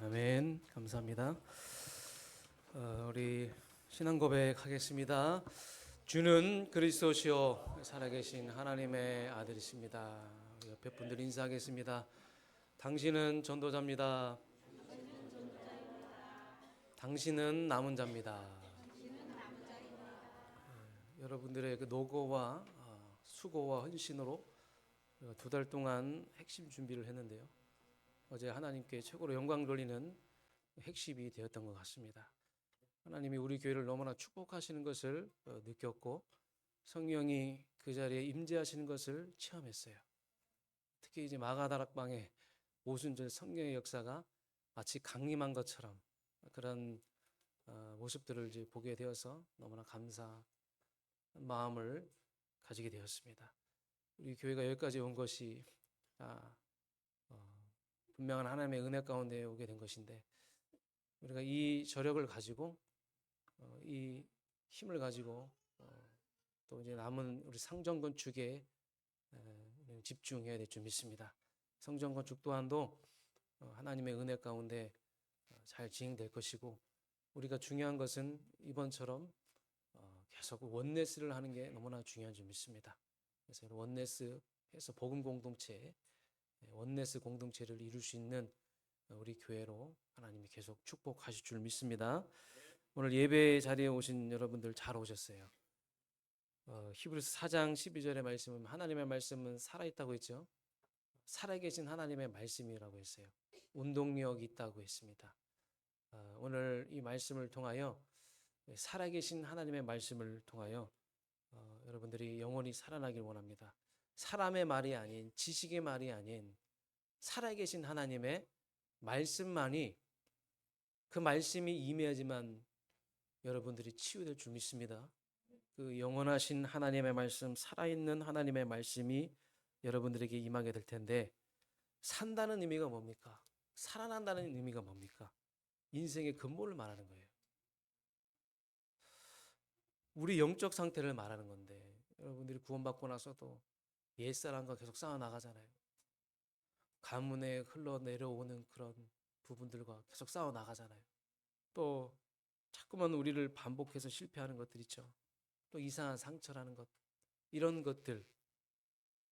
아멘. 감사합니다. 우리 신앙 고백하겠습니다. 주는 그리스도시요 살아계신 하나님의 아들이십니다. 우리 옆에 분들 인사하겠습니다. 당신은 전도자입니다. 당신은 남은 자입니다. 여러분들의 그 노고와 수고와 헌신으로 2달 동안 핵심 준비를 했는데요. 어제 하나님께 최고로 영광 돌리는 핵심이 되었던 것 같습니다. 하나님이 우리 교회를 너무나 축복하시는 것을 느꼈고 성령이 그 자리에 임재하시는 것을 체험했어요. 특히 이제 마가다락방에 오순절 성령의 역사가 마치 강림한 것처럼 그런 모습들을 이제 보게 되어서 너무나 감사한 마음을 가지게 되었습니다. 우리 교회가 여기까지 온 것이 분명한 하나님의 은혜 가운데 오게 된 것인데 우리가 이 저력을 가지고 이 힘을 가지고 또 이제 남은 우리 성전 건축에 집중해야 될 줄 믿습니다. 성전 건축 또한도 하나님의 은혜 가운데 잘 진행될 것이고 우리가 중요한 것은 이번처럼 계속 원네스를 하는 게 너무나 중요한 줄 믿습니다. 그래서 원네스에서 복음 공동체, 원네스 공동체를 이룰 수 있는 우리 교회로 하나님이 계속 축복하실 줄 믿습니다. 오늘 예배 자리에 오신 여러분들 잘 오셨어요. 히브리서 4장 12절의 말씀은 하나님의 말씀은 살아있다고 했죠. 살아계신 하나님의 말씀이라고 했어요. 운동력이 있다고 했습니다. 오늘 이 말씀을 통하여 살아계신 하나님의 말씀을 통하여 여러분들이 영원히 살아나길 원합니다. 사람의 말이 아닌 지식의 말이 아닌 살아계신 하나님의 말씀만이 그 말씀이 임해야지만 여러분들이 치유될 줄 믿습니다. 그 영원하신 하나님의 말씀, 살아있는 하나님의 말씀이 여러분들에게 임하게 될 텐데 산다는 의미가 뭡니까? 살아난다는 의미가 뭡니까? 인생의 근본을 말하는 거예요. 우리 영적 상태를 말하는 건데 여러분들이 구원받고 나서도 옛사람과 계속 싸워나가잖아요. 가문에 흘러내려오는 그런 부분들과 계속 싸워나가잖아요. 또 자꾸만 우리를 반복해서 실패하는 것들 있죠. 또 이상한 상처라는 것, 이런 것들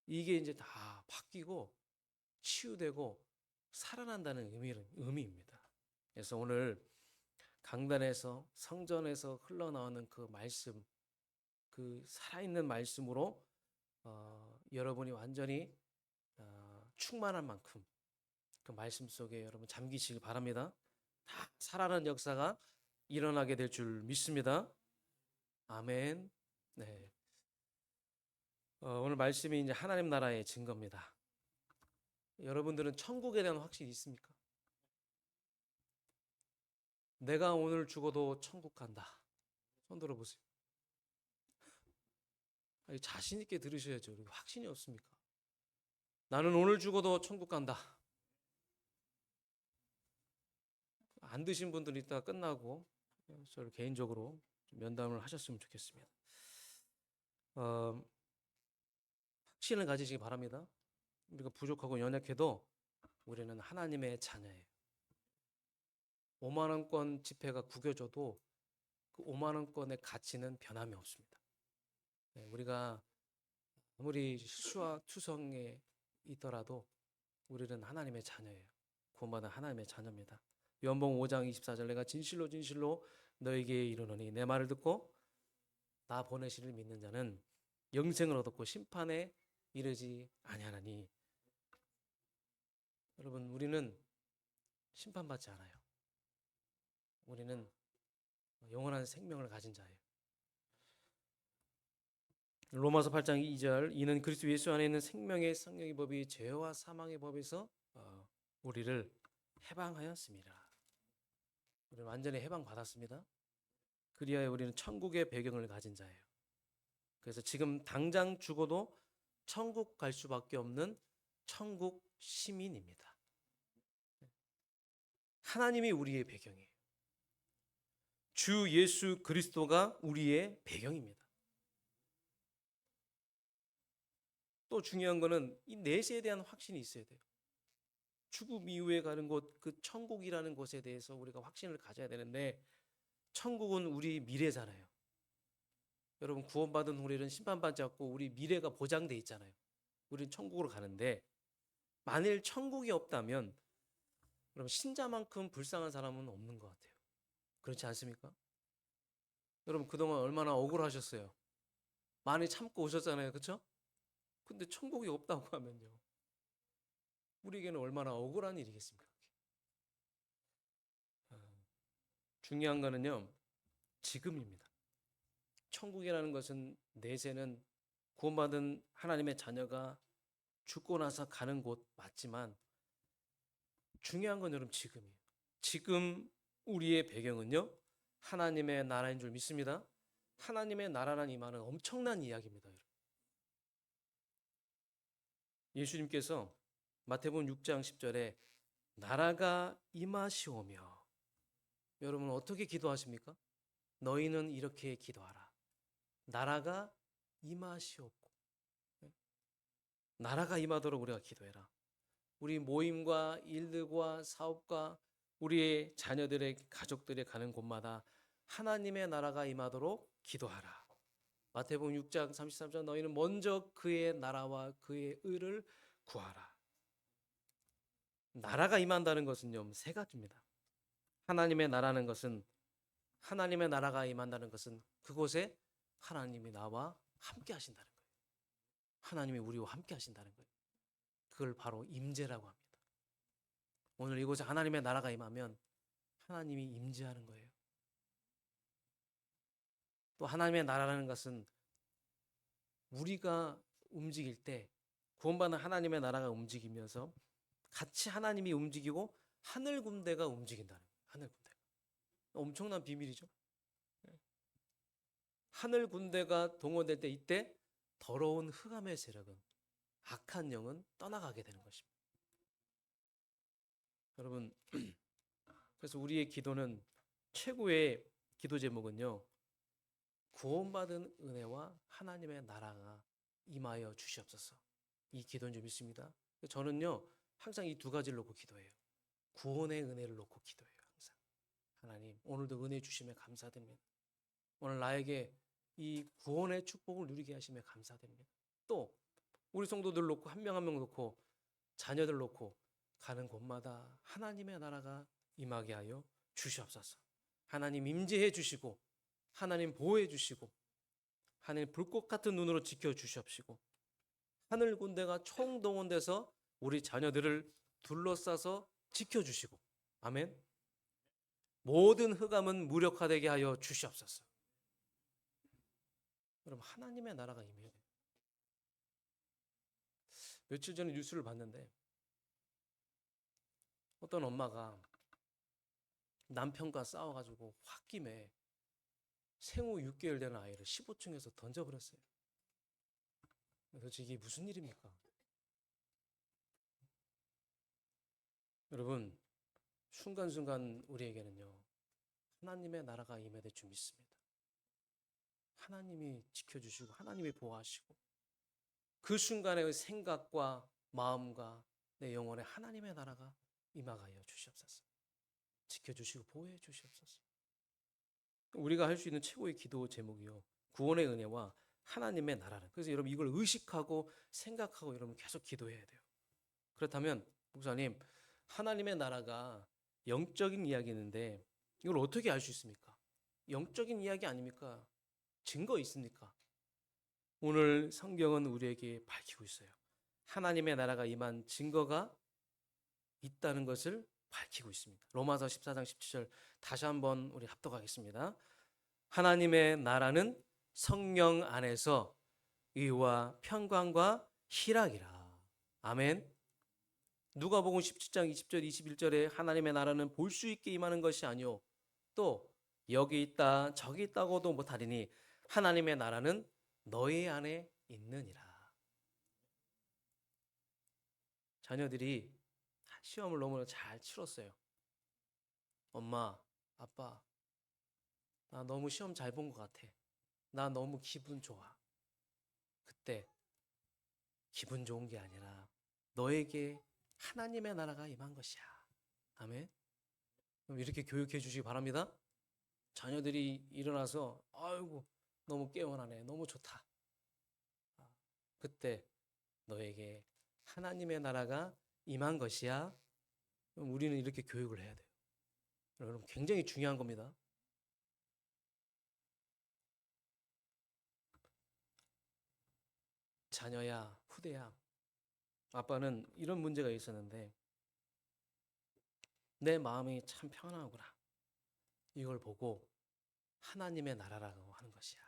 이게 이제 다 바뀌고 치유되고 살아난다는 의미입니다. 그래서 오늘 강단에서 성전에서 흘러나오는 그 말씀, 그 살아있는 말씀으로 여러분이 완전히 충만한 만큼 그 말씀 속에 여러분 잠기시길 바랍니다. 다 살아나는 역사가 일어나게 될 줄 믿습니다. 아멘. 네. 오늘 말씀이 이제 하나님 나라의 증거입니다. 여러분들은 천국에 대한 확신이 있습니까? 내가 오늘 죽어도 천국 간다. 손 들어보세요. 자신 있게 들으셔야죠. 확신이 없습니까? 나는 오늘 죽어도 천국 간다. 안 드신 분들은 이따 끝나고 저를 개인적으로 면담을 하셨으면 좋겠습니다. 확신을 가지시기 바랍니다. 우리가 부족하고 연약해도 우리는 하나님의 자녀예요. 5만 원권 지폐가 구겨져도 그 5만 원권의 가치는 변함이 없습니다. 우리가 아무리 실수와 투성에 있더라도 우리는 하나님의 자녀예요. 구원받은 하나님의 자녀입니다. 요한복음 5장 24절 내가 진실로 진실로 너에게 이르노니 내 말을 듣고 나 보내시를 믿는 자는 영생을 얻었고 심판에 이르지 아니하나니. 여러분 우리는 심판받지 않아요. 우리는 영원한 생명을 가진 자예요. 로마서 8장 2절 이는 그리스도 예수 안에 있는 생명의 성령의 법이 죄와 사망의 법에서 우리를 해방하였습니다. 우리는 완전히 해방받았습니다. 그리하여 우리는 천국의 배경을 가진 자예요. 그래서 지금 당장 죽어도 천국 갈 수밖에 없는 천국 시민입니다. 하나님이 우리의 배경이에요. 주 예수 그리스도가 우리의 배경입니다. 또 중요한 거는 이 내세에 대한 확신이 있어야 돼요. 죽음 이후에 가는 곳, 그 천국이라는 곳에 대해서 우리가 확신을 가져야 되는데, 천국은 우리 미래잖아요. 여러분, 구원받은 우리는 심판받지 않고 우리 미래가 보장돼 있잖아요. 우리는 천국으로 가는데, 만일 천국이 없다면 그럼 신자만큼 불쌍한 사람은 없는 것 같아요. 그렇지 않습니까? 여러분, 그동안 얼마나 억울하셨어요. 많이 참고 오셨잖아요. 그렇죠? 근데 천국이 없다고 하면요, 우리에게는 얼마나 억울한 일이겠습니까? 아, 중요한 거는요, 지금입니다. 천국이라는 것은, 내세는 구원받은 하나님의 자녀가 죽고 나서 가는 곳 맞지만, 중요한 건 여러분 지금이에요. 지금 우리의 배경은요, 하나님의 나라인 줄 믿습니다. 하나님의 나라란 이 말은 엄청난 이야기입니다. 여러분. 예수님께서 마태복음 6장 10절에 나라가 임하시오며, 여러분 어떻게 기도하십니까? 너희는 이렇게 기도하라. 나라가 임하시옵고. 나라가 임하도록 우리가 기도해라. 우리 모임과 일들과 사업과 우리의 자녀들의 가족들이 가는 곳마다 하나님의 나라가 임하도록 기도하라. 마태복음 6장 33절 너희는 먼저 그의 나라와 그의 의를 구하라. 나라가 임한다는 것은요, 세 가지입니다. 하나님의 나라는 것은, 하나님의 나라가 임한다는 것은 그곳에 하나님이 나와 함께 하신다는 거예요. 하나님이 우리와 함께 하신다는 거예요. 그걸 바로 임재라고 합니다. 오늘 이곳에 하나님의 나라가 임하면 하나님이 임재하는 거예요. 또 하나님의 나라라는 것은 우리가 움직일 때, 구원받은 하나님의 나라가 움직이면서 같이 하나님이 움직이고 하늘 군대가 움직인다는 거예요. 하늘 군대가. 엄청난 비밀이죠. 하늘 군대가 동원될 때, 이때 더러운 흑암의 세력은, 악한 영은 떠나가게 되는 것입니다. 여러분, 그래서 우리의 기도는, 최고의 기도 제목은요, 구원받은 은혜와 하나님의 나라가 임하여 주시옵소서. 이 기도인 줄 믿습니다. 저는요, 항상 이 두 가지를 놓고 기도해요. 구원의 은혜를 놓고 기도해요. 항상. 하나님, 오늘도 은혜 주심에 감사드립니다. 오늘 나에게 이 구원의 축복을 누리게 하심에 감사드립니다. 또 우리 성도들 놓고, 한 명 한 명 놓고, 자녀들 놓고 가는 곳마다 하나님의 나라가 임하게 하여 주시옵소서. 하나님 임재해 주시고, 하나님 보호해 주시고, 하나님 불꽃 같은 눈으로 지켜 주시옵시고, 하늘 군대가 총동원돼서 우리 자녀들을 둘러싸서 지켜 주시고, 아멘. 모든 흑암은 무력화되게 하여 주시옵소서. 여러분, 하나님의 나라가 임해요. 며칠 전에 뉴스를 봤는데, 어떤 엄마가 남편과 싸워가지고 홧김에 생후 6개월 되는 아이를 15층에서 던져버렸어요. 도대체 이게 무슨 일입니까? 여러분, 순간순간 우리에게는요, 하나님의 나라가 임해될 줄 믿습니다. 하나님이 지켜주시고, 하나님이 보호하시고, 그 순간의 생각과 마음과 내 영혼에 하나님의 나라가 임하여 주시옵소서. 지켜주시고 보호해 주시옵소서. 우리가 할 수 있는 최고의 기도 제목이요, 구원의 은혜와 하나님의 나라는. 그래서 여러분, 이걸 의식하고 생각하고 여러분 계속 기도해야 돼요. 그렇다면 목사님, 하나님의 나라가 영적인 이야기인데 이걸 어떻게 알 수 있습니까? 영적인 이야기 아닙니까? 증거 있습니까? 오늘 성경은 우리에게 밝히고 있어요. 하나님의 나라가 임한 증거가 있다는 것을 밝히고 있습니다. 로마서 14장 17절 다시 한번 우리 합독하겠습니다. 하나님의 나라는 성령 안에서 의와 평강과 희락이라. 아멘. 누가복음 17장 20절 21절에 하나님의 나라는 볼 수 있게 임하는 것이 아니요 또 여기 있다 저기 있다고도 못하리니 하나님의 나라는 너희 안에 있느니라. 자녀들이 시험을 너무나 잘 치렀어요. 엄마, 아빠, 나 너무 시험 잘 본 것 같아. 나 너무 기분 좋아. 그때 기분 좋은 게 아니라 너에게 하나님의 나라가 임한 것이야. 아멘. 그럼 이렇게 교육해 주시기 바랍니다. 자녀들이 일어나서 아이고 너무 깨어나네, 너무 좋다. 그때 너에게 하나님의 나라가 임한 것이야. 그럼 우리는 이렇게 교육을 해야 돼요. 여러분 굉장히 중요한 겁니다. 자녀야, 후대야, 아빠는 이런 문제가 있었는데 내 마음이 참 평안하구나. 이걸 보고 하나님의 나라라고 하는 것이야.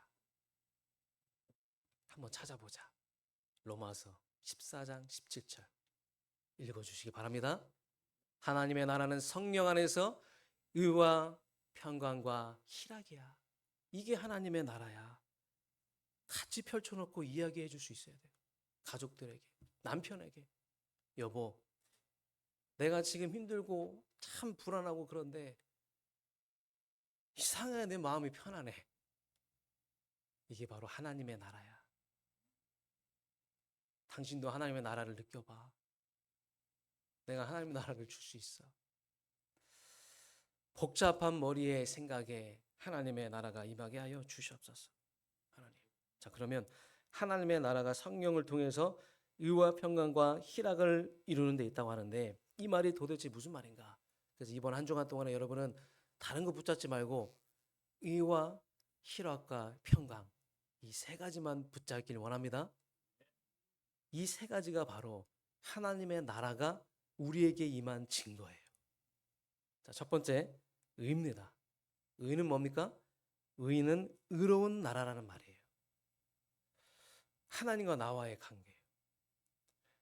한번 찾아보자. 로마서 14장 17절 읽어주시기 바랍니다. 하나님의 나라는 성령 안에서 의와 평강과 희락이야. 이게 하나님의 나라야. 같이 펼쳐놓고 이야기해 줄 수 있어야 돼요. 가족들에게, 남편에게. 여보, 내가 지금 힘들고 참 불안하고 그런데 이상하게 내 마음이 편안해. 이게 바로 하나님의 나라야. 당신도 하나님의 나라를 느껴봐. 내가 하나님의 나라를 줄 수 있어. 복잡한 머리의 생각에 하나님의 나라가 임하게 하여 주시옵소서. 하나님. 자, 그러면 하나님의 나라가 성령을 통해서 의와 평강과 희락을 이루는 데 있다고 하는데 이 말이 도대체 무슨 말인가? 그래서 이번 한 주간 동안에 여러분은 다른 거 붙잡지 말고 의와 희락과 평강 이 세 가지만 붙잡길 원합니다. 이 세 가지가 바로 하나님의 나라가 우리에게 임한 증거예요. 자, 첫 번째 의입니다. 의는 뭡니까? 의는 의로운 나라라는 말이에요. 하나님과 나와의 관계.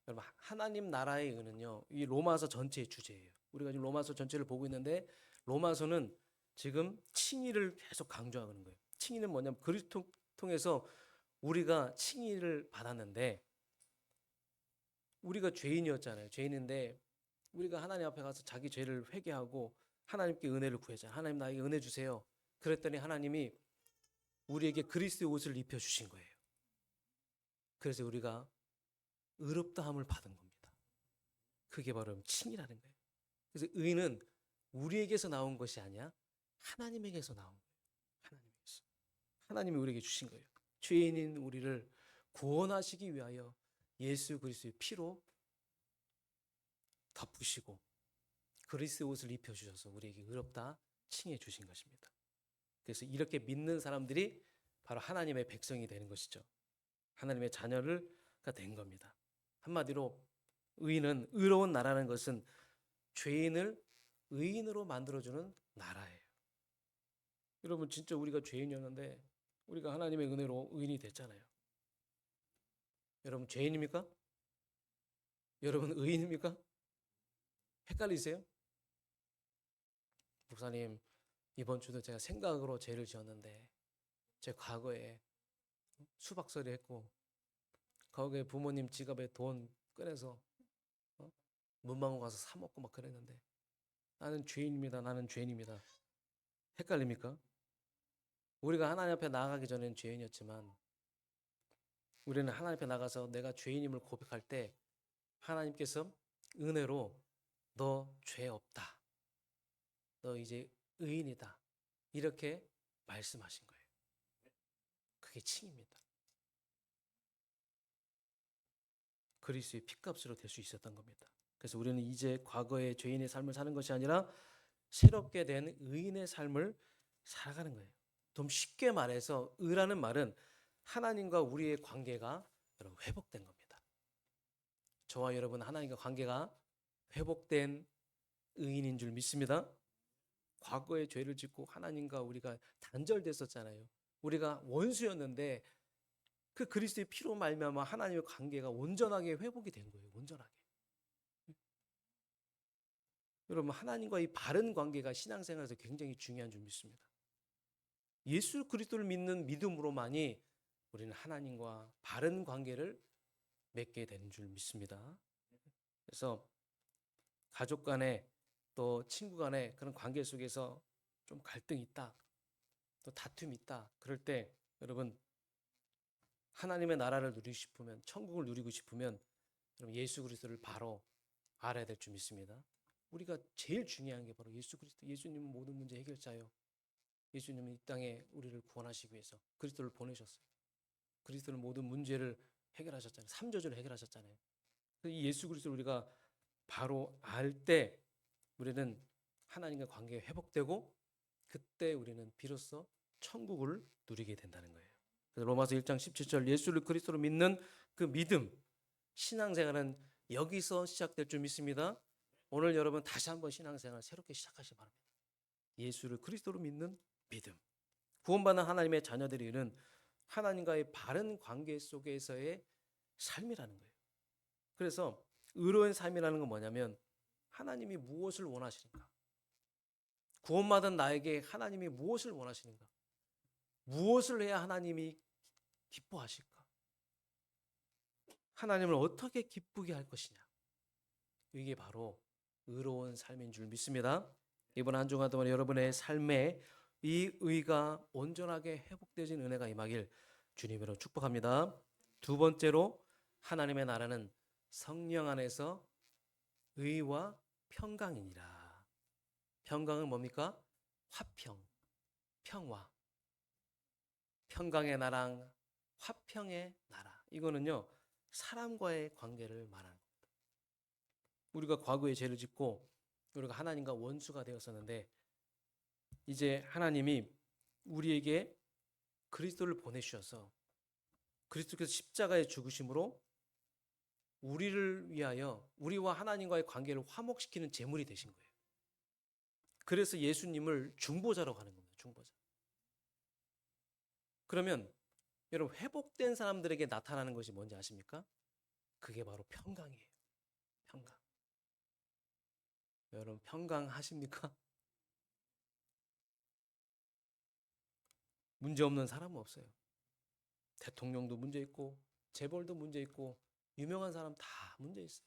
여러분, 하나님 나라의 의는요, 이 로마서 전체의 주제예요. 우리가 지금 로마서 전체를 보고 있는데 로마서는 지금 칭의를 계속 강조하고 있는 거예요. 칭의는 뭐냐면 그리스도 통해서 우리가 칭의를 받았는데 우리가 죄인이었잖아요. 죄인인데 우리가 하나님 앞에 가서 자기 죄를 회개하고 하나님께 은혜를 구했잖아요. 하나님 나에게 은혜 주세요. 그랬더니 하나님이 우리에게 그리스도의 옷을 입혀주신 거예요. 그래서 우리가 의롭다함을 받은 겁니다. 그게 바로 칭의라는 거예요. 그래서 의는 우리에게서 나온 것이 아니야. 하나님에게서 나온 거예요. 하나님에게서. 하나님이 우리에게 주신 거예요. 죄인인 우리를 구원하시기 위하여 예수 그리스도의 피로 덮으시고 그리스도의 옷을 입혀주셔서 우리에게 의롭다 칭해 주신 것입니다. 그래서 이렇게 믿는 사람들이 바로 하나님의 백성이 되는 것이죠. 하나님의 자녀가 된 겁니다. 한마디로 의는 의로운 나라는 것은 죄인을 의인으로 만들어주는 나라예요. 여러분 진짜 우리가 죄인이었는데 우리가 하나님의 은혜로 의인이 됐잖아요. 여러분 죄인입니까? 여러분 의인입니까? 헷갈리세요? 목사님 이번 주도 제가 생각으로 죄를 지었는데 제 과거에 수박설이 했고 거기에 부모님 지갑에 돈 꺼내서 문방구 가서 사 먹고 막 그랬는데 나는 죄인입니다. 나는 죄인입니다. 헷갈립니까? 우리가 하나님 앞에 나아가기 전에는 죄인이었지만 우리는 하나님 앞에 나가서 내가 죄인임을 고백할 때 하나님께서 은혜로 너 죄 없다. 너 이제 의인이다. 이렇게 말씀하신 거예요. 그게 칭입니다. 그리스도의 피값으로 될 수 있었던 겁니다. 그래서 우리는 이제 과거의 죄인의 삶을 사는 것이 아니라 새롭게 된 의인의 삶을 살아가는 거예요. 좀 쉽게 말해서 의라는 말은 하나님과 우리의 관계가 여러분 회복된 겁니다. 저와 여러분 하나님과 관계가 회복된 의인인 줄 믿습니다. 과거의 죄를 짓고 하나님과 우리가 단절됐었잖아요. 우리가 원수였는데 그 그리스도의 피로 말미암아 하나님의 관계가 온전하게 회복이 된 거예요. 온전하게. 여러분 하나님과 이 바른 관계가 신앙생활에서 굉장히 중요한 줄 믿습니다. 예수 그리스도를 믿는 믿음으로만이 우리는 하나님과 바른 관계를 맺게 되는 줄 믿습니다. 그래서 가족 간에 또 친구 간에 그런 관계 속에서 좀 갈등이 있다. 또 다툼이 있다. 그럴 때 여러분 하나님의 나라를 누리고 싶으면 천국을 누리고 싶으면 예수 그리스도를 바로 알아야 될 줄 믿습니다. 우리가 제일 중요한 게 바로 예수 그리스도. 예수님은 모든 문제 해결자예요. 예수님은 이 땅에 우리를 구원하시기 위해서 그리스도를 보내셨어요. 그리스도는 모든 문제를 해결하셨잖아요. 삼저주를 해결하셨잖아요. 이 예수 그리스도를 우리가 바로 알 때 우리는 하나님과 관계가 회복되고 그때 우리는 비로소 천국을 누리게 된다는 거예요. 그래서 로마서 1장 17절 예수를 그리스도로 믿는 그 믿음, 신앙생활은 여기서 시작될 줄 믿습니다. 오늘 여러분 다시 한번 신앙생활 새롭게 시작하시기 바랍니다. 예수를 그리스도로 믿는 믿음. 구원받는 하나님의 자녀들이 이루는 하나님과의 바른 관계 속에서의 삶이라는 거예요. 그래서 의로운 삶이라는 건 뭐냐면 하나님이 무엇을 원하시는가? 구원받은 나에게 하나님이 무엇을 원하시는가? 무엇을 해야 하나님이 기뻐하실까? 하나님을 어떻게 기쁘게 할 것이냐? 이게 바로 의로운 삶인 줄 믿습니다. 이번 한 주간 동안 여러분의 삶에 이 의가 온전하게 회복되어진 은혜가 임하길 주님으로 축복합니다. 두 번째로 하나님의 나라는 성령 안에서 의와 평강이니라. 평강은 뭡니까? 화평, 평화. 평강의 나라, 화평의 나라. 이거는요, 사람과의 관계를 말하는 겁니다. 우리가 과거에 죄를 짓고 우리가 하나님과 원수가 되었었는데 이제 하나님이 우리에게 그리스도를 보내주셔서 그리스도께서 십자가의 죽으심으로 우리를 위하여 우리와 하나님과의 관계를 화목시키는 제물이 되신 거예요. 그래서 예수님을 중보자라고 하는 겁니다. 중보자. 그러면 여러분 회복된 사람들에게 나타나는 것이 뭔지 아십니까? 그게 바로 평강이에요. 평강. 여러분 평강하십니까? 문제 없는 사람은 없어요. 대통령도 문제 있고 재벌도 문제 있고 유명한 사람 다 문제 있어요.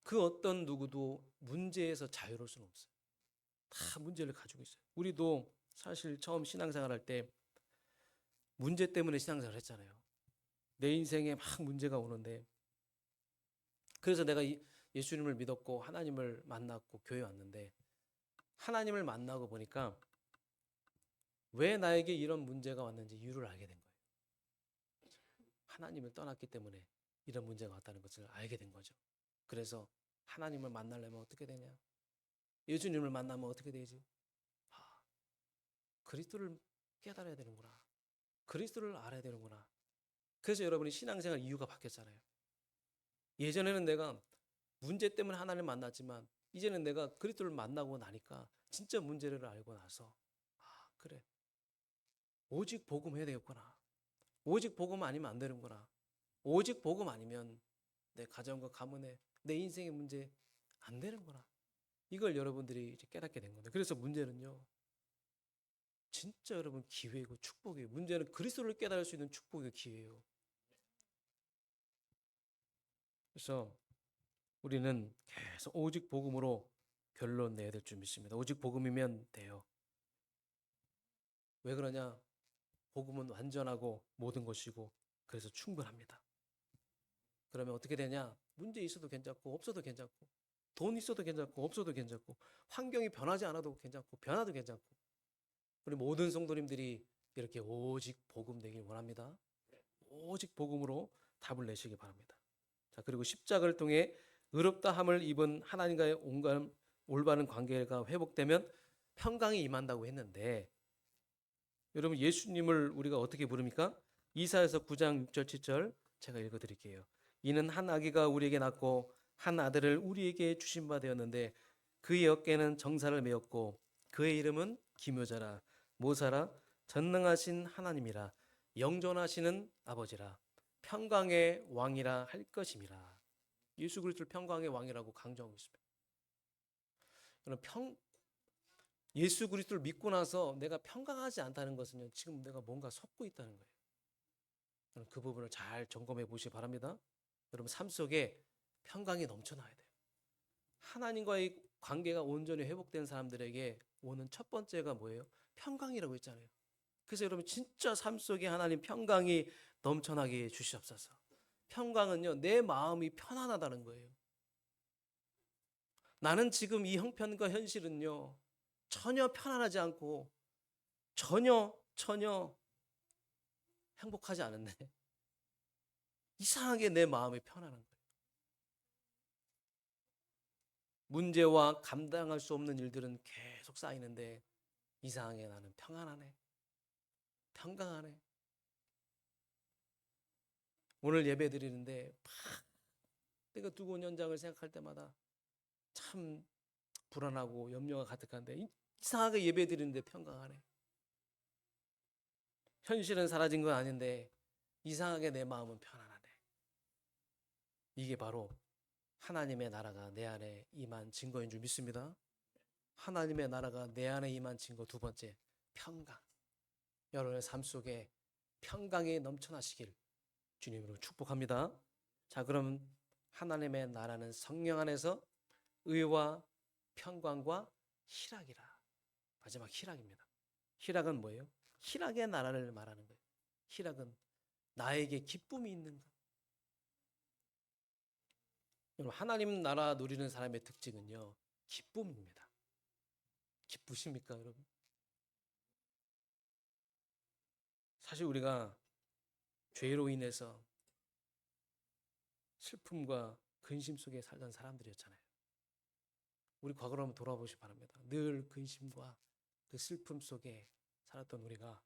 그 어떤 누구도 문제에서 자유로울 수는 없어요. 다 문제를 가지고 있어요. 우리도 사실 처음 신앙생활 할 때 문제 때문에 신앙생활 했잖아요. 내 인생에 막 문제가 오는데 그래서 내가 예수님을 믿었고 하나님을 만났고 교회 왔는데 하나님을 만나고 보니까 왜 나에게 이런 문제가 왔는지 이유를 알게 된 거예요. 하나님을 떠났기 때문에 이런 문제가 왔다는 것을 알게 된 거죠. 그래서 하나님을 만나려면 어떻게 되냐? 예수님을 만나면 어떻게 되지? 그리스도를 깨달아야 되는구나. 그리스도를 알아야 되는구나. 그래서 여러분이 신앙생활 이유가 바뀌었잖아요. 예전에는 내가 문제 때문에 하나님을 만났지만 이제는 내가 그리스도를 만나고 나니까 진짜 문제를 알고 나서 그래. 오직 복음 해야 되겠구나. 오직 복음 아니면 안 되는구나. 오직 복음 아니면 내 가정과 가문에 내 인생의 문제 안 되는구나. 이걸 여러분들이 이제 깨닫게 된 건데 그래서 문제는요. 진짜 여러분 기회이고 축복이에요. 문제는 그리스도를 깨달을 수 있는 축복이고 기회예요. 그래서 우리는 계속 오직 복음으로 결론 내야 될 줄 믿습니다. 오직 복음이면 돼요. 왜 그러냐? 복음은 완전하고 모든 것이고 그래서 충분합니다. 그러면 어떻게 되냐? 문제 있어도 괜찮고 없어도 괜찮고 돈 있어도 괜찮고 없어도 괜찮고 환경이 변하지 않아도 괜찮고 변화도 괜찮고 우리 모든 성도님들이 이렇게 오직 복음 되길 원합니다. 오직 복음으로 답을 내시기 바랍니다. 자, 그리고 십자가를 통해 의롭다 함을 입은 하나님과의 올바른 관계가 회복되면 평강이 임한다고 했는데 여러분 예수님을 우리가 어떻게 부릅니까? 이사야서 9장 6절 7절 제가 읽어드릴게요. 이는 한 아기가 우리에게 낳고 한 아들을 우리에게 주신 바 되었는데 그의 어깨는 정사를 메었고 그의 이름은 기묘자라 모사라 전능하신 하나님이라 영존하시는 아버지라 평강의 왕이라 할 것임이라. 예수 그리스도를 평강의 왕이라고 강조하고 있습니다. 그럼 예수 그리스도를 믿고 나서 내가 평강하지 않다는 것은요, 지금 내가 뭔가 섞고 있다는 거예요. 그 부분을 잘 점검해 보시기 바랍니다. 여러분 삶 속에 평강이 넘쳐나야 돼요. 하나님과의 관계가 온전히 회복된 사람들에게 오는 첫 번째가 뭐예요? 평강이라고 했잖아요. 그래서 여러분 진짜 삶 속에 하나님 평강이 넘쳐나게 주시옵소서. 평강은요 내 마음이 편안하다는 거예요. 나는 지금 이 형편과 현실은요, 전혀 편안하지 않고 전혀 행복하지 않은데 이상하게 내 마음이 편안한 거예요. 문제와 감당할 수 없는 일들은 계속 쌓이는데 이상하게 나는 평안하네. 평강하네. 오늘 예배 드리는데 막 내가 두고 온 현장을 생각할 때마다 참 불안하고 염려가 가득한데 이상하게 예배 드리는데 평강하네. 현실은 사라진 건 아닌데 이상하게 내 마음은 편안하네. 이게 바로 하나님의 나라가 내 안에 임한 증거인 줄 믿습니다. 하나님의 나라가 내 안에 임한 증거 두 번째, 평강. 여러분의 삶 속에 평강이 넘쳐나시길 주님으로 축복합니다. 자, 그럼 하나님의 나라는 성령 안에서 의와 평강과 희락이라. 마지막 희락입니다. 희락은 뭐예요? 희락의 나라를 말하는 거예요. 희락은 나에게 기쁨이 있는 것. 여러분, 하나님 나라 누리는 사람의 특징은요, 기쁨입니다. 기쁘십니까, 여러분? 사실 우리가 죄로 인해서 슬픔과 근심 속에 살던 사람들이었잖아요. 우리 과거로 한번 돌아보시기 바랍니다. 늘 근심과 그 슬픔 속에 살았던 우리가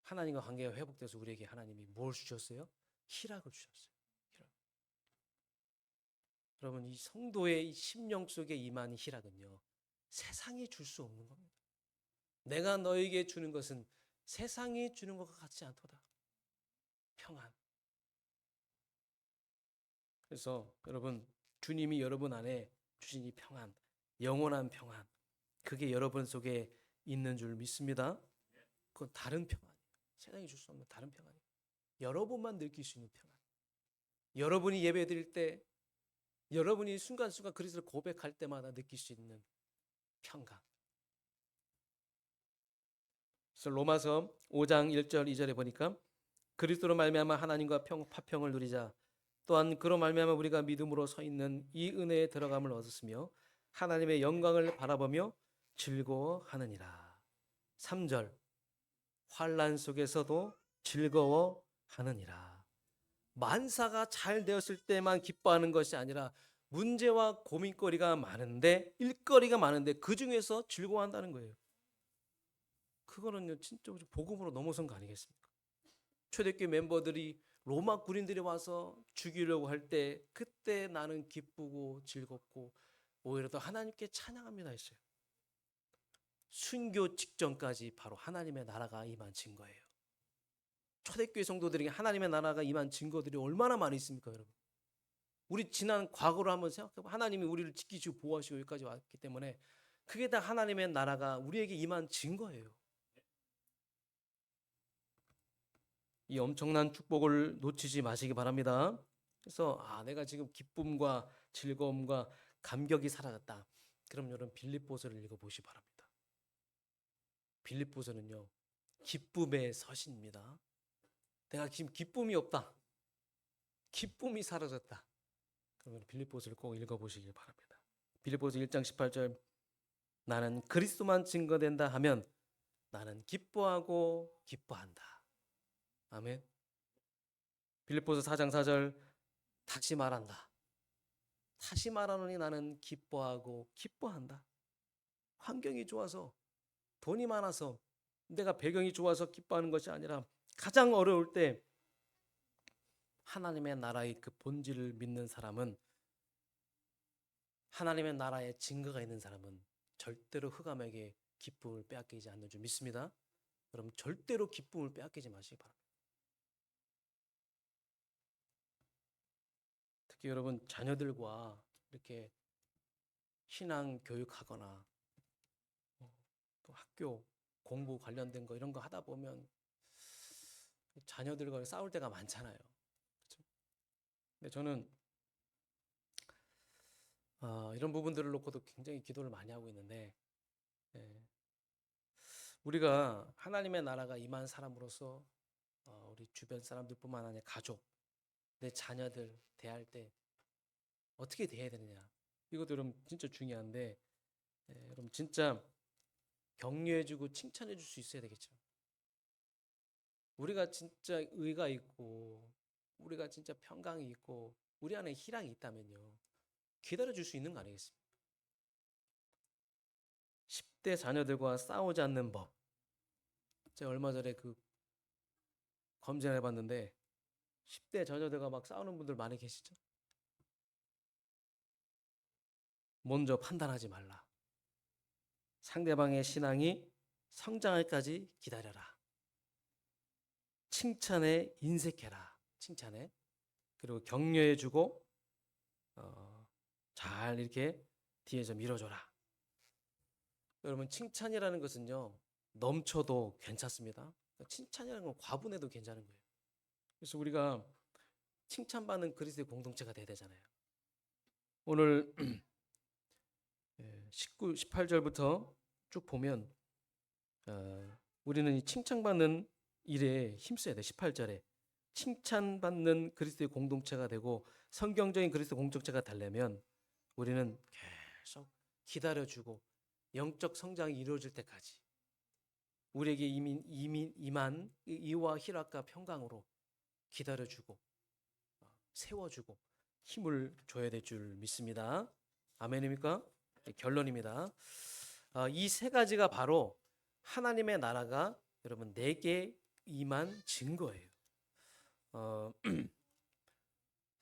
하나님과 관계가 회복돼서 우리에게 하나님이 뭘 주셨어요? 희락을 주셨어요. 희락. 여러분, 이 성도의 심령 속에 임한 희락은요, 세상이 줄 수 없는 겁니다. 내가 너에게 주는 것은 세상이 주는 것과 같지 않도다. 평안. 그래서 여러분, 주님이 여러분 안에 주신 이 평안, 영원한 평안, 그게 여러분 속에 있는 줄 믿습니다. 그건 다른 평안이에요. 세상이 줄 수 없는 다른 평안이에요. 여러분만 느낄 수 있는 평안. 여러분이 예배 드릴 때, 여러분이 순간순간 그리스도를 고백할 때마다 느낄 수 있는 평강. 그래서 로마서 5장 1절 2절에 보니까 그리스도로 말미암아 하나님과 화평을 누리자. 또한 그로 말미암아 우리가 믿음으로 서 있는 이 은혜에 들어감을 얻었으며 하나님의 영광을 바라보며 즐거워하느니라. 3절 환난 속에서도 즐거워하느니라. 만사가 잘 되었을 때만 기뻐하는 것이 아니라 문제와 고민거리가 많은데, 일거리가 많은데 그 중에서 즐거워한다는 거예요. 그거는요, 진짜 복음으로 넘어선 거 아니겠습니까? 초대교회 멤버들이 로마 군인들이 와서 죽이려고 할 때 그때 나는 기쁘고 즐겁고 오히려 더 하나님께 찬양합니다 했어요. 순교 직전까지 바로 하나님의 나라가 임한 증거예요. 초대교회 성도들에게 하나님의 나라가 임한 증거들이 얼마나 많이 있습니까, 여러분? 우리 지난 과거를 한번 생각해보면 하나님이 우리를 지키시고 보호하시고 여기까지 왔기 때문에 그게 다 하나님의 나라가 우리에게 임한 증거예요. 이 엄청난 축복을 놓치지 마시기 바랍니다. 그래서 내가 지금 기쁨과 즐거움과 감격이 사라졌다. 그럼 여러분 빌립보서를 읽어보시기 바랍니다. 빌립보서는요, 기쁨의 서신입니다. 내가 지금 기쁨이 없다. 기쁨이 사라졌다. 그러면 빌립보서를 꼭 읽어보시길 바랍니다. 빌립보서 1장 18절 나는 그리스도만 증거된다 하면 나는 기뻐하고 기뻐한다. 아멘. 빌립보서 4장 4절 다시 말한다. 다시 말하노니 나는 기뻐하고 기뻐한다. 환경이 좋아서 돈이 많아서 내가 배경이 좋아서 기뻐하는 것이 아니라 가장 어려울 때 하나님의 나라의 그 본질을 믿는 사람은, 하나님의 나라에 증거가 있는 사람은 절대로 흑암에게 기쁨을 빼앗기지 않는 줄 믿습니다. 그럼 절대로 기쁨을 빼앗기지 마시기 바랍니다. 특히 여러분 자녀들과 이렇게 신앙 교육하거나 또 학교 공부 관련된 거 이런 거 하다 보면 자녀들과 싸울 때가 많잖아요. 그렇죠? 근데 저는 이런 부분들을 놓고도 굉장히 기도를 많이 하고 있는데, 우리가 하나님의 나라가 임한 사람으로서 우리 주변 사람들뿐만 아니라 가족, 내 자녀들 대할 때 어떻게 대해야 되느냐? 이것도 여러분 진짜 중요한데, 여러분 진짜 격려해주고 칭찬해줄 수 있어야 되겠죠. 우리가 진짜 의가 있고, 우리가 진짜 평강이 있고, 우리 안에 희락이 있다면요, 기다려줄 수 있는 거 아니겠습니까? 10대 자녀들과 싸우지 않는 법. 제가 얼마 전에 그 검진을 해봤는데 10대 자녀들과 막 싸우는 분들 많이 계시죠? 먼저 판단하지 말라. 상대방의 신앙이 성장할까지 기다려라. 칭찬에 인색해라. 칭찬에. 그리고 격려해주고 잘 이렇게 뒤에서 밀어줘라. 여러분 칭찬이라는 것은요, 넘쳐도 괜찮습니다. 칭찬이라는 건 과분해도 괜찮은 거예요. 그래서 우리가 칭찬받는 그리스도의 공동체가 돼야 되잖아요. 오늘 18절부터 쭉 보면 우리는 이 칭찬받는 일에 힘써야 돼. 18절에 칭찬받는 그리스도의 공동체가 되고 성경적인 그리스도 공동체가 되려면 우리는 계속 기다려주고 영적 성장이 이루어질 때까지 우리에게 임한 이와 희락과 평강으로 기다려주고 세워주고 힘을 줘야 될 줄 믿습니다. 아멘입니까? 결론입니다. 이 세 가지가 바로 하나님의 나라가 여러분 내게 임한 증거예요.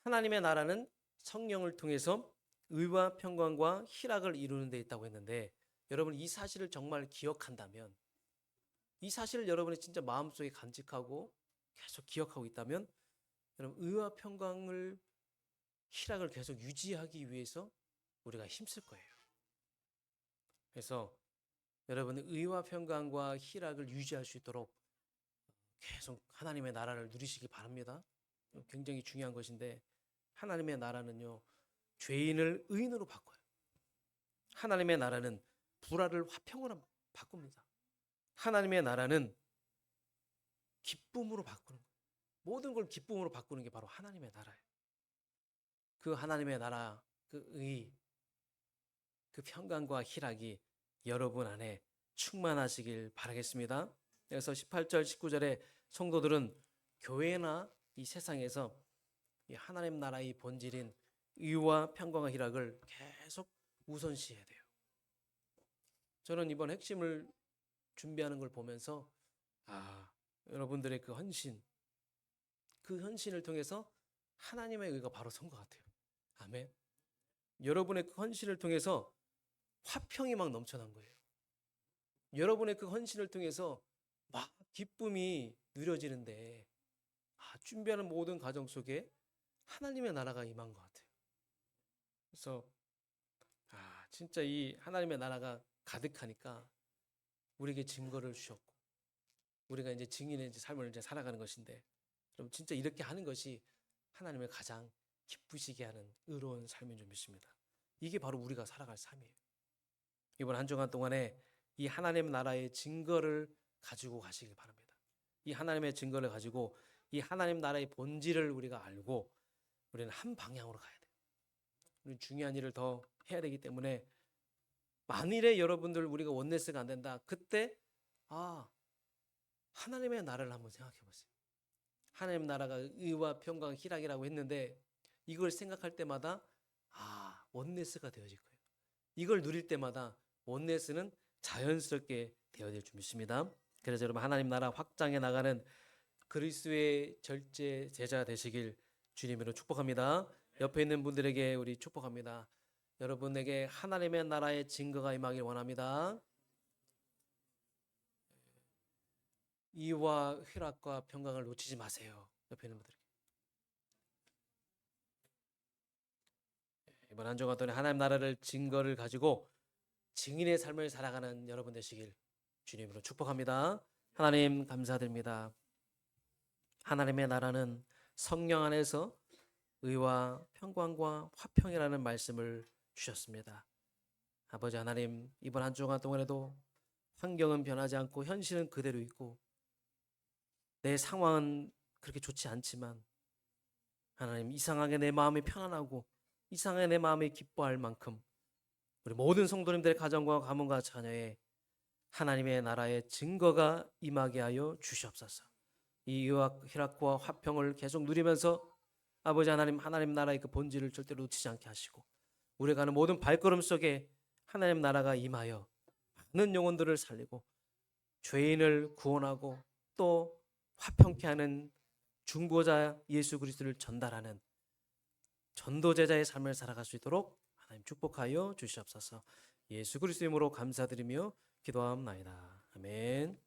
하나님의 나라는 성령을 통해서 의와 평강과 희락을 이루는 데 있다고 했는데, 여러분 이 사실을 정말 기억한다면, 이 사실을 여러분이 진짜 마음속에 간직하고 계속 기억하고 있다면, 여러분 의와 평강을 희락을 계속 유지하기 위해서 우리가 힘쓸 거예요. 그래서 여러분 의와 평강과 희락을 유지할 수 있도록 계속 하나님의 나라를 누리시기 바랍니다. 굉장히 중요한 것인데, 하나님의 나라는요, 죄인을 의인으로 바꿔요. 하나님의 나라는 불화를 화평으로 바꿉니다. 하나님의 나라는 기쁨으로 바꾸는 거예요. 모든 걸 기쁨으로 바꾸는 게 바로 하나님의 나라예요. 그 하나님의 나라, 그 의, 그 평강과 희락이 여러분 안에 충만하시길 바라겠습니다. 그래서 18절, 19절에 성도들은 교회나 이 세상에서 이 하나님 나라의 본질인 의와 평강과 희락을 계속 우선시해야 돼요. 저는 이번 핵심을 준비하는 걸 보면서 여러분들의 그 헌신, 그 헌신을 통해서 하나님의 의가 바로 선 것 같아요. 아멘. 여러분의 그 헌신을 통해서 화평이 막 넘쳐난 거예요. 여러분의 그 헌신을 통해서 막 기쁨이 누려지는데 준비하는 모든 과정 속에 하나님의 나라가 임한 것 같아요. 그래서 진짜 이 하나님의 나라가 가득하니까 우리에게 증거를 주셨고 우리가 이제 증인의 삶을 이제 살아가는 것인데, 그럼 진짜 이렇게 하는 것이 하나님을 가장 기쁘시게 하는 의로운 삶인 줄 믿습니다. 이게 바로 우리가 살아갈 삶이에요. 이번 한 주간 동안에 이 하나님 나라의 증거를 가지고 가시길 바랍니다. 이 하나님의 증거를 가지고 이 하나님 나라의 본질을 우리가 알고 우리는 한 방향으로 가야 돼요. 우리는 중요한 일을 더 해야 되기 때문에, 만일에 여러분들 우리가 원네스가 안 된다, 그때 하나님의 나라를 한번 생각해 보세요. 하나님 나라가 의와 평강 희락이라고 했는데 이걸 생각할 때마다 원네스가 되어질 거예요. 이걸 누릴 때마다 원네스는 자연스럽게 되어질 줄 믿습니다. 그래서 여러분 하나님 나라 확장해 나가는 그리스도의 절제 제자 되시길 주님으로 축복합니다. 옆에 있는 분들에게 우리 축복합니다. 여러분에게 하나님의 나라의 증거가 임하길 원합니다. 이와 희락과 평강을 놓치지 마세요. 옆에 있는 분들에게. 이번 한 주간 동안 하나님 나라를 증거를 가지고 증인의 삶을 살아가는 여러분 되시길 주님으로 축복합니다. 하나님 감사드립니다. 하나님의 나라는 성령 안에서 의와 평강과 화평이라는 말씀을 주셨습니다. 아버지 하나님, 이번 한 주간 동안에도 환경은 변하지 않고 현실은 그대로 있고 내 상황은 그렇게 좋지 않지만 하나님, 이상하게 내 마음이 편안하고 이상하게 내 마음이 기뻐할 만큼 우리 모든 성도님들의 가정과 가문과 자녀에 하나님의 나라의 증거가 임하게 하여 주시옵소서. 이 이라크와 화평을 계속 누리면서 아버지 하나님 나라의 그 본질을 절대로 놓치지 않게 하시고 우리가 가는 모든 발걸음 속에 하나님 나라가 임하여 많은 영혼들을 살리고 죄인을 구원하고 또 화평케 하는 중보자 예수 그리스도를 전달하는 전도제자의 삶을 살아갈 수 있도록 하나님 축복하여 주시옵소서. 예수 그리스도 이름으로 감사드리며 기도하옵나이다. 아멘.